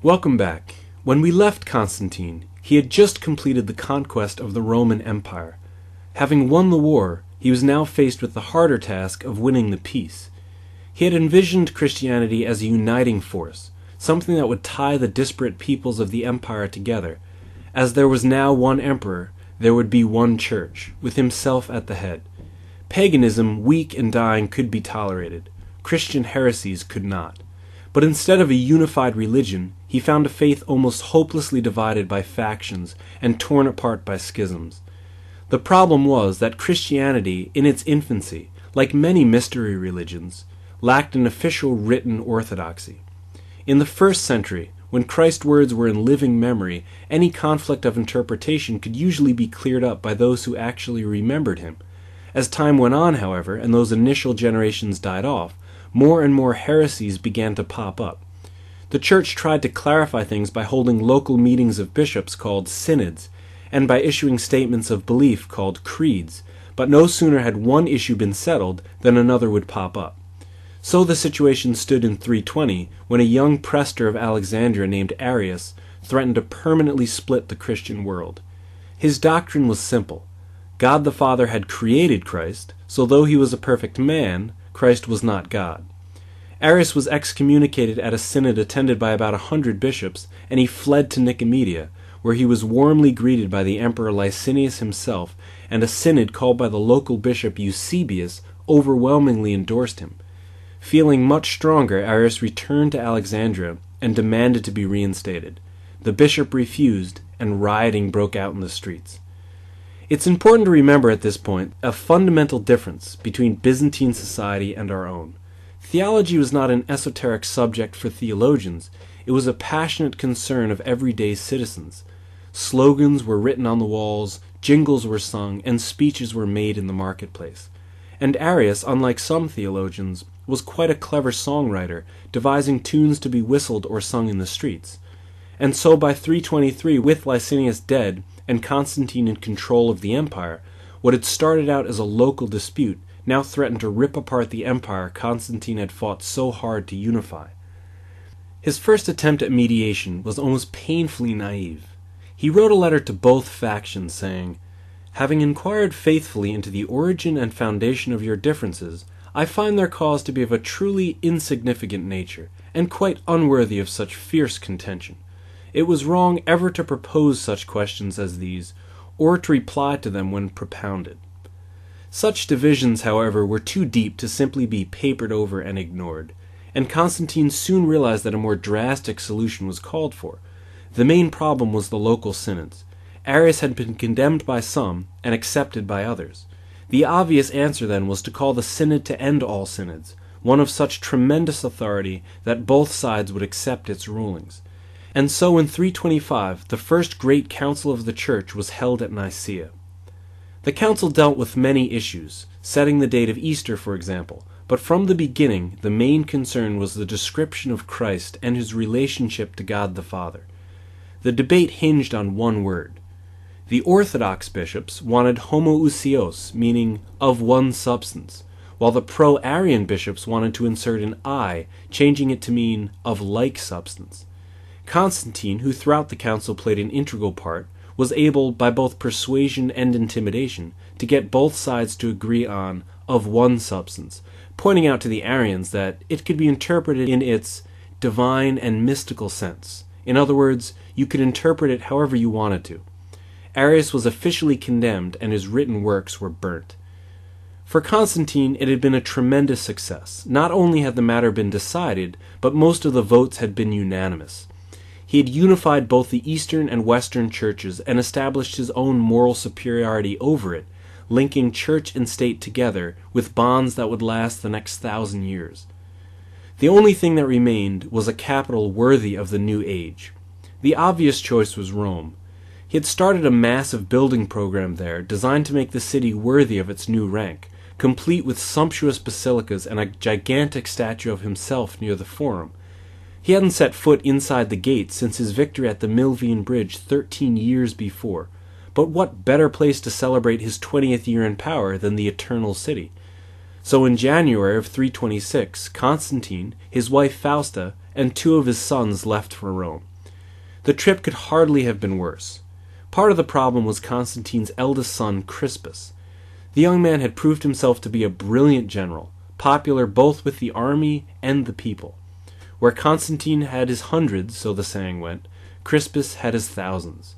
Welcome back. When we left Constantine, he had just completed the conquest of the Roman Empire. Having won the war, he was now faced with the harder task of winning the peace. He had envisioned Christianity as a uniting force, something that would tie the disparate peoples of the empire together. As there was now one emperor, there would be one church, with himself at the head. Paganism, weak and dying, could be tolerated. Christian heresies could not. But instead of a unified religion, he found a faith almost hopelessly divided by factions and torn apart by schisms. The problem was that Christianity, in its infancy, like many mystery religions, lacked an official written orthodoxy. In the first century, when Christ's words were in living memory, any conflict of interpretation could usually be cleared up by those who actually remembered him. As time went on, however, and those initial generations died off, more and more heresies began to pop up. The church tried to clarify things by holding local meetings of bishops called synods, and by issuing statements of belief called creeds, but no sooner had one issue been settled than another would pop up. So the situation stood in 320, when a young prester of Alexandria named Arius threatened to permanently split the Christian world. His doctrine was simple. God the Father had created Christ, so though he was a perfect man, Christ was not God. Arius was excommunicated at a synod attended by about 100 bishops, and he fled to Nicomedia, where he was warmly greeted by the Emperor Licinius himself, and a synod called by the local bishop Eusebius overwhelmingly endorsed him. Feeling much stronger, Arius returned to Alexandria and demanded to be reinstated. The bishop refused, and rioting broke out in the streets. It's important to remember at this point a fundamental difference between Byzantine society and our own. Theology was not an esoteric subject for theologians. It was a passionate concern of everyday citizens. Slogans were written on the walls, jingles were sung, and speeches were made in the marketplace. And Arius, unlike some theologians, was quite a clever songwriter, devising tunes to be whistled or sung in the streets. And so by 323, with Licinius dead and Constantine in control of the empire, what had started out as a local dispute now threatened to rip apart the empire Constantine had fought so hard to unify. His first attempt at mediation was almost painfully naive. He wrote a letter to both factions saying, "Having inquired faithfully into the origin and foundation of your differences, I find their cause to be of a truly insignificant nature, and quite unworthy of such fierce contention. It was wrong ever to propose such questions as these, or to reply to them when propounded." Such divisions, however, were too deep to simply be papered over and ignored, and Constantine soon realized that a more drastic solution was called for. The main problem was the local synods. Arius had been condemned by some and accepted by others. The obvious answer then was to call the synod to end all synods, one of such tremendous authority that both sides would accept its rulings. And so in 325, the first great council of the church was held at Nicaea. The council dealt with many issues, setting the date of Easter, for example, but from the beginning the main concern was the description of Christ and his relationship to God the Father. The debate hinged on one word. The Orthodox bishops wanted homoousios, meaning of one substance, while the pro-Arian bishops wanted to insert an I, changing it to mean of like substance. Constantine, who throughout the council played an integral part, was able, by both persuasion and intimidation, to get both sides to agree on of one substance, pointing out to the Arians that it could be interpreted in its divine and mystical sense. In other words, you could interpret it however you wanted to. Arius was officially condemned, and his written works were burnt. For Constantine, it had been a tremendous success. Not only had the matter been decided, but most of the votes had been unanimous. He had unified both the Eastern and Western churches and established his own moral superiority over it, linking church and state together with bonds that would last the next 1,000 years. The only thing that remained was a capital worthy of the new age. The obvious choice was Rome. He had started a massive building program there designed to make the city worthy of its new rank, complete with sumptuous basilicas and a gigantic statue of himself near the Forum. He hadn't set foot inside the gates since his victory at the Milvian Bridge 13 years before, but what better place to celebrate his 20th year in power than the Eternal City? So in January of 326, Constantine, his wife Fausta, and 2 of his sons left for Rome. The trip could hardly have been worse. Part of the problem was Constantine's eldest son, Crispus. The young man had proved himself to be a brilliant general, popular both with the army and the people. Where Constantine had his hundreds, so the saying went, Crispus had his thousands.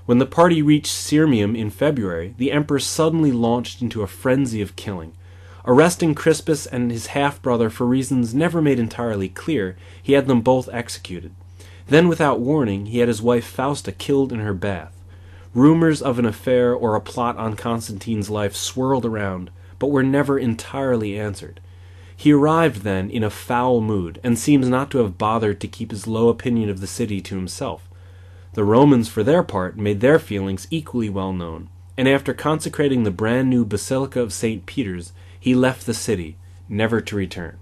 When the party reached Sirmium in February, the emperor suddenly launched into a frenzy of killing. Arresting Crispus and his half-brother for reasons never made entirely clear, he had them both executed. Then, without warning, he had his wife Fausta killed in her bath. Rumors of an affair or a plot on Constantine's life swirled around, but were never entirely answered. He arrived, then, in a foul mood, and seems not to have bothered to keep his low opinion of the city to himself. The Romans, for their part, made their feelings equally well known, and after consecrating the brand-new Basilica of St. Peter's, he left the city, never to return.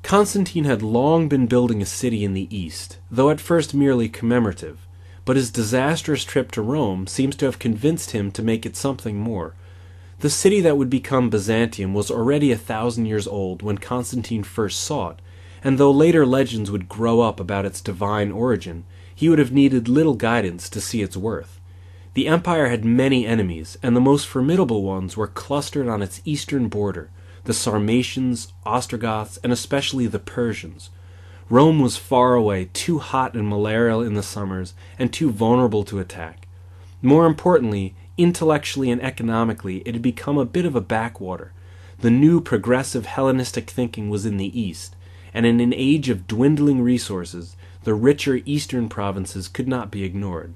Constantine had long been building a city in the east, though at first merely commemorative, but his disastrous trip to Rome seems to have convinced him to make it something more. The city that would become Byzantium was already 1,000 years old when Constantine first saw it, and though later legends would grow up about its divine origin, he would have needed little guidance to see its worth. The empire had many enemies, and the most formidable ones were clustered on its eastern border, the Sarmatians, Ostrogoths, and especially the Persians. Rome was far away, too hot and malarial in the summers, and too vulnerable to attack. More importantly, intellectually and economically, it had become a bit of a backwater. The new progressive Hellenistic thinking was in the east, and in an age of dwindling resources, the richer eastern provinces could not be ignored.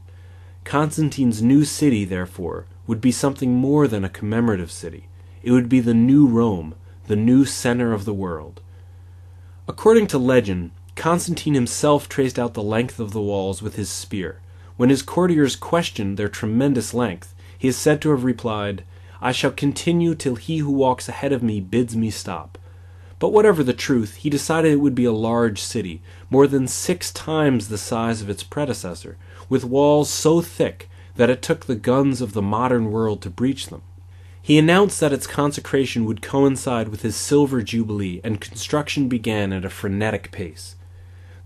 Constantine's new city, therefore, would be something more than a commemorative city. It would be the new Rome, the new center of the world. According to legend, Constantine himself traced out the length of the walls with his spear. When his courtiers questioned their tremendous length, he is said to have replied, "I shall continue till he who walks ahead of me bids me stop." But whatever the truth, he decided it would be a large city, more than 6 times the size of its predecessor, with walls so thick that it took the guns of the modern world to breach them. He announced that its consecration would coincide with his silver jubilee, and construction began at a frenetic pace.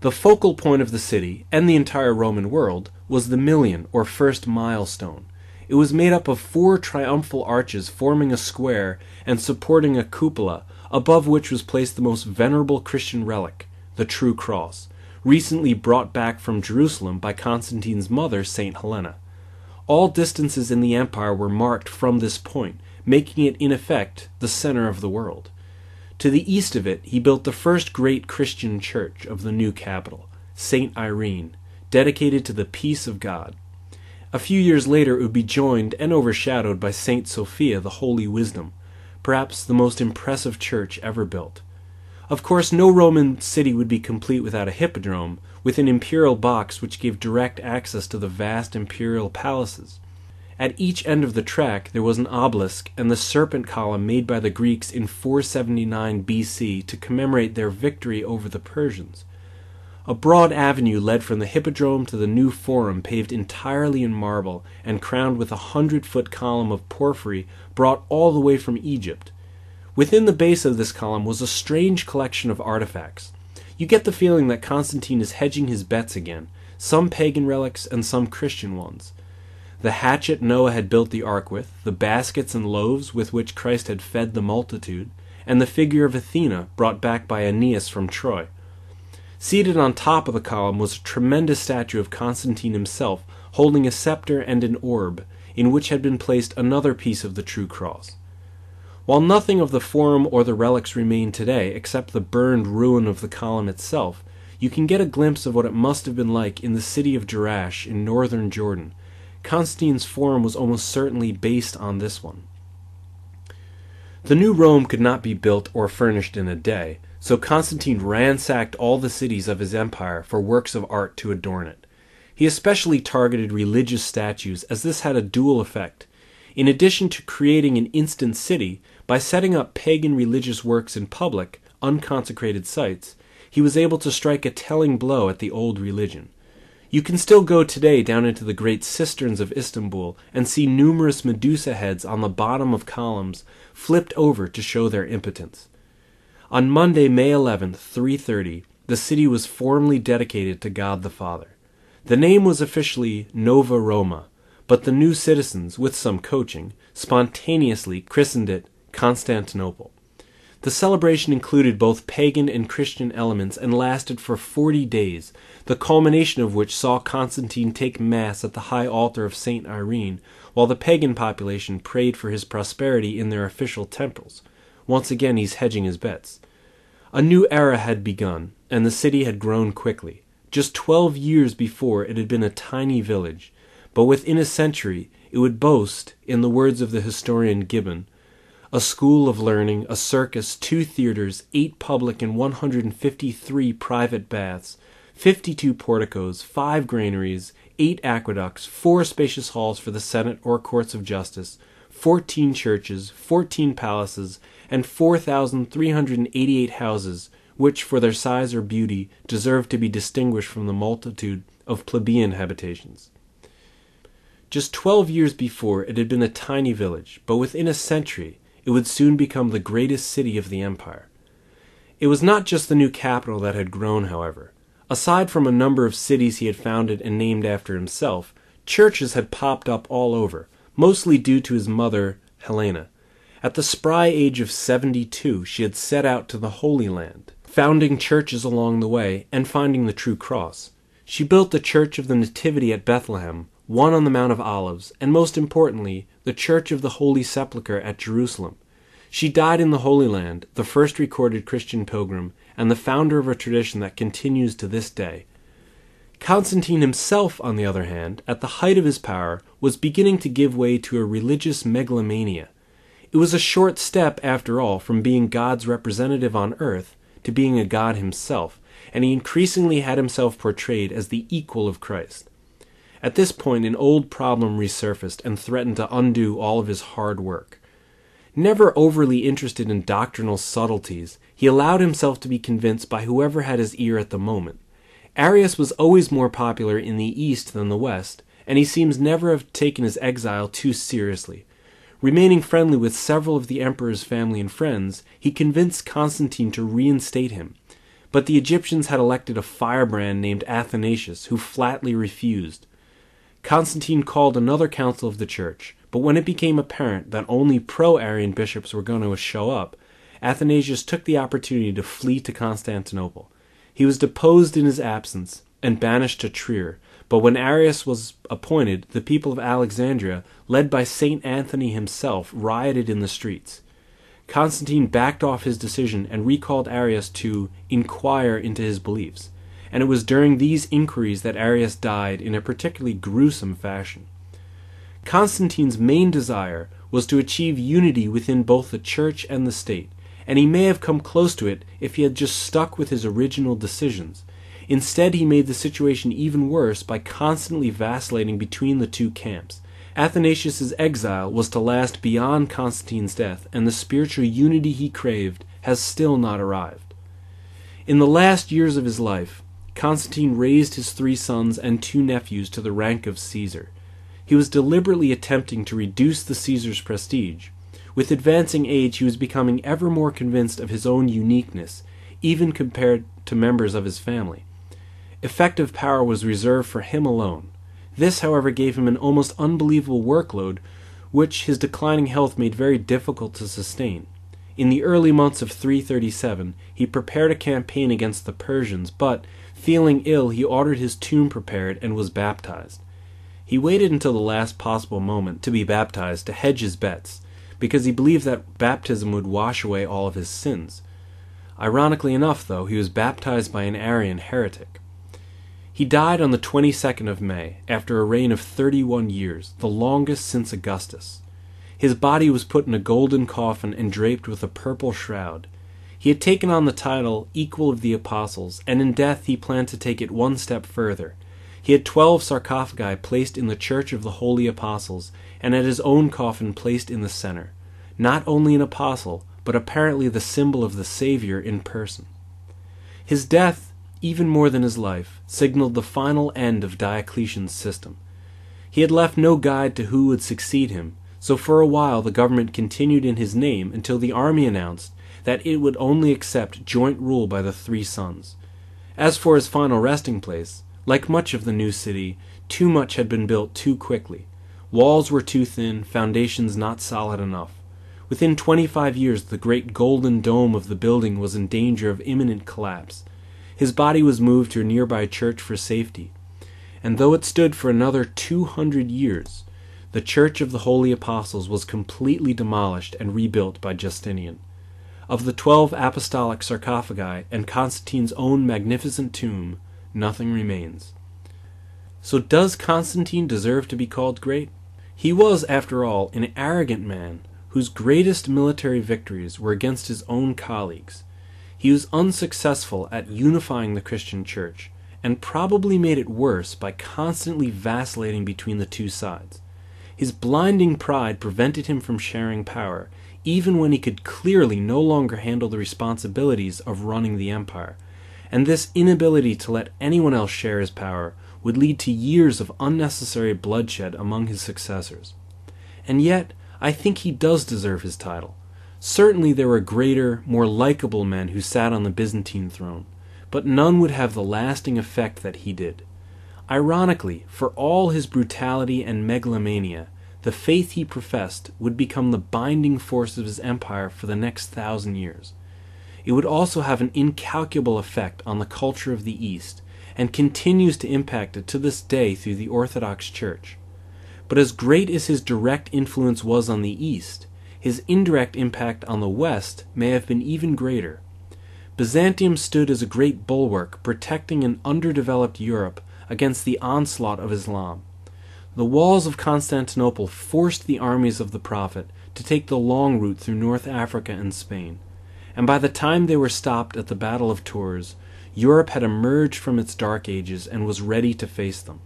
The focal point of the city, and the entire Roman world, was the Milion, or first milestone. It was made up of 4 triumphal arches forming a square and supporting a cupola, above which was placed the most venerable Christian relic, the true cross, recently brought back from Jerusalem by Constantine's mother, St. Helena. All distances in the empire were marked from this point, making it, in effect, the center of the world. To the east of it, he built the first great Christian church of the new capital, St. Irene, dedicated to the peace of God. A few years later it would be joined and overshadowed by St. Sophia, the Holy Wisdom, perhaps the most impressive church ever built. Of course, no Roman city would be complete without a hippodrome, with an imperial box which gave direct access to the vast imperial palaces. At each end of the track there was an obelisk and the serpent column made by the Greeks in 479 BC to commemorate their victory over the Persians. A broad avenue led from the Hippodrome to the new Forum, paved entirely in marble and crowned with a 100-foot column of porphyry brought all the way from Egypt. Within the base of this column was a strange collection of artifacts. You get the feeling that Constantine is hedging his bets again, some pagan relics and some Christian ones. The hatchet Noah had built the ark with, the baskets and loaves with which Christ had fed the multitude, and the figure of Athena brought back by Aeneas from Troy. Seated on top of the column was a tremendous statue of Constantine himself, holding a scepter and an orb, in which had been placed another piece of the true cross. While nothing of the Forum or the relics remain today, except the burned ruin of the column itself, you can get a glimpse of what it must have been like in the city of Jerash in northern Jordan. Constantine's Forum was almost certainly based on this one. The new Rome could not be built or furnished in a day, so Constantine ransacked all the cities of his empire for works of art to adorn it. He especially targeted religious statues, as this had a dual effect. In addition to creating an instant city, by setting up pagan religious works in public, unconsecrated sites, he was able to strike a telling blow at the old religion. You can still go today down into the great cisterns of Istanbul and see numerous Medusa heads on the bottom of columns flipped over to show their impotence. On Monday, May 11th, 330, the city was formally dedicated to God the Father. The name was officially Nova Roma, but the new citizens, with some coaching, spontaneously christened it Constantinople. The celebration included both pagan and Christian elements and lasted for 40 days, the culmination of which saw Constantine take Mass at the high altar of St. Irene, while the pagan population prayed for his prosperity in their official temples. Once again he's hedging his bets. A new era had begun, and the city had grown quickly. Just 12 years before, it had been a tiny village, but within a century it would boast, in the words of the historian Gibbon, a school of learning, a circus, 2 theaters, 8 public and 153 private baths, 52 porticos, 5 granaries, 8 aqueducts, 4 spacious halls for the Senate or courts of justice, 14 churches, 14 palaces, and 4,388 houses, which, for their size or beauty, deserve to be distinguished from the multitude of plebeian habitations. Just 12 years before, it had been a tiny village, but within a century, it would soon become the greatest city of the empire. It was not just the new capital that had grown, however. Aside from a number of cities he had founded and named after himself, churches had popped up all over, mostly due to his mother, Helena. At the spry age of 72, she had set out to the Holy Land, founding churches along the way and finding the true cross. She built the Church of the Nativity at Bethlehem, one on the Mount of Olives, and most importantly, the Church of the Holy Sepulchre at Jerusalem. She died in the Holy Land, the first recorded Christian pilgrim, and the founder of a tradition that continues to this day. Constantine himself, on the other hand, at the height of his power, was beginning to give way to a religious megalomania. It was a short step, after all, from being God's representative on earth to being a god himself, and he increasingly had himself portrayed as the equal of Christ. At this point, an old problem resurfaced and threatened to undo all of his hard work. Never overly interested in doctrinal subtleties, he allowed himself to be convinced by whoever had his ear at the moment. Arius was always more popular in the East than the West, and he seems never to have taken his exile too seriously. Remaining friendly with several of the emperor's family and friends, he convinced Constantine to reinstate him. But the Egyptians had elected a firebrand named Athanasius, who flatly refused. Constantine called another council of the church, but when it became apparent that only pro-Arian bishops were going to show up, Athanasius took the opportunity to flee to Constantinople. He was deposed in his absence and banished to Trier, but when Arius was appointed, the people of Alexandria, led by St. Anthony himself, rioted in the streets. Constantine backed off his decision and recalled Arius to inquire into his beliefs, and it was during these inquiries that Arius died in a particularly gruesome fashion. Constantine's main desire was to achieve unity within both the church and the state, and he may have come close to it if he had just stuck with his original decisions. Instead, he made the situation even worse by constantly vacillating between the two camps. Athanasius's exile was to last beyond Constantine's death, and the spiritual unity he craved has still not arrived. In the last years of his life, Constantine raised his 3 sons and 2 nephews to the rank of Caesar. He was deliberately attempting to reduce the Caesar's prestige. With advancing age, he was becoming ever more convinced of his own uniqueness, even compared to members of his family. Effective power was reserved for him alone. This, however, gave him an almost unbelievable workload, which his declining health made very difficult to sustain. In the early months of 337, he prepared a campaign against the Persians, but, feeling ill, he ordered his tomb prepared and was baptized. He waited until the last possible moment to be baptized to hedge his bets, because he believed that baptism would wash away all of his sins. Ironically enough, though, he was baptized by an Arian heretic. He died on the 22nd of May, after a reign of 31 years, the longest since Augustus. His body was put in a golden coffin and draped with a purple shroud. He had taken on the title Equal of the Apostles, and in death he planned to take it one step further. He had 12 sarcophagi placed in the Church of the Holy Apostles, and had his own coffin placed in the center. Not only an apostle, but apparently the symbol of the Savior in person. His death, even more than his life, signaled the final end of Diocletian's system. He had left no guide to who would succeed him, so for a while the government continued in his name until the army announced that it would only accept joint rule by the 3 sons. As for his final resting place, Like much of the new city, too much had been built too quickly. Walls were too thin, foundations not solid enough. Within 25 years, the great golden dome of the building was in danger of imminent collapse. His body was moved to a nearby church for safety. And though it stood for another 200 years, the Church of the Holy Apostles was completely demolished and rebuilt by Justinian. Of the 12 apostolic sarcophagi and Constantine's own magnificent tomb, nothing remains. So does Constantine deserve to be called great? He was, after all, an arrogant man whose greatest military victories were against his own colleagues. He was unsuccessful at unifying the Christian church, and probably made it worse by constantly vacillating between the two sides. His blinding pride prevented him from sharing power, even when he could clearly no longer handle the responsibilities of running the empire, and this inability to let anyone else share his power would lead to years of unnecessary bloodshed among his successors. And yet, I think he does deserve his title. Certainly there were greater, more likable men who sat on the Byzantine throne, but none would have the lasting effect that he did. Ironically, for all his brutality and megalomania, the faith he professed would become the binding force of his empire for the next 1,000 years. It would also have an incalculable effect on the culture of the East, and continues to impact it to this day through the Orthodox Church. But as great as his direct influence was on the East, his indirect impact on the West may have been even greater. Byzantium stood as a great bulwark protecting an underdeveloped Europe against the onslaught of Islam. The walls of Constantinople forced the armies of the Prophet to take the long route through North Africa and Spain, and by the time they were stopped at the Battle of Tours, Europe had emerged from its dark ages and was ready to face them.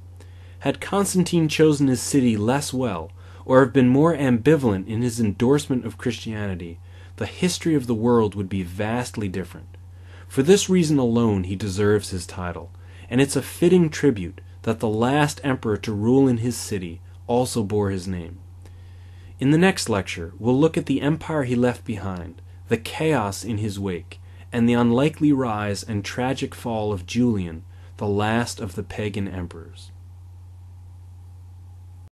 Had Constantine chosen his city less well, or have been more ambivalent in his endorsement of Christianity, the history of the world would be vastly different. For this reason alone he deserves his title, and it's a fitting tribute that the last emperor to rule in his city also bore his name. In the next lecture, we'll look at the empire he left behind, the chaos in his wake, and the unlikely rise and tragic fall of Julian, the last of the pagan emperors.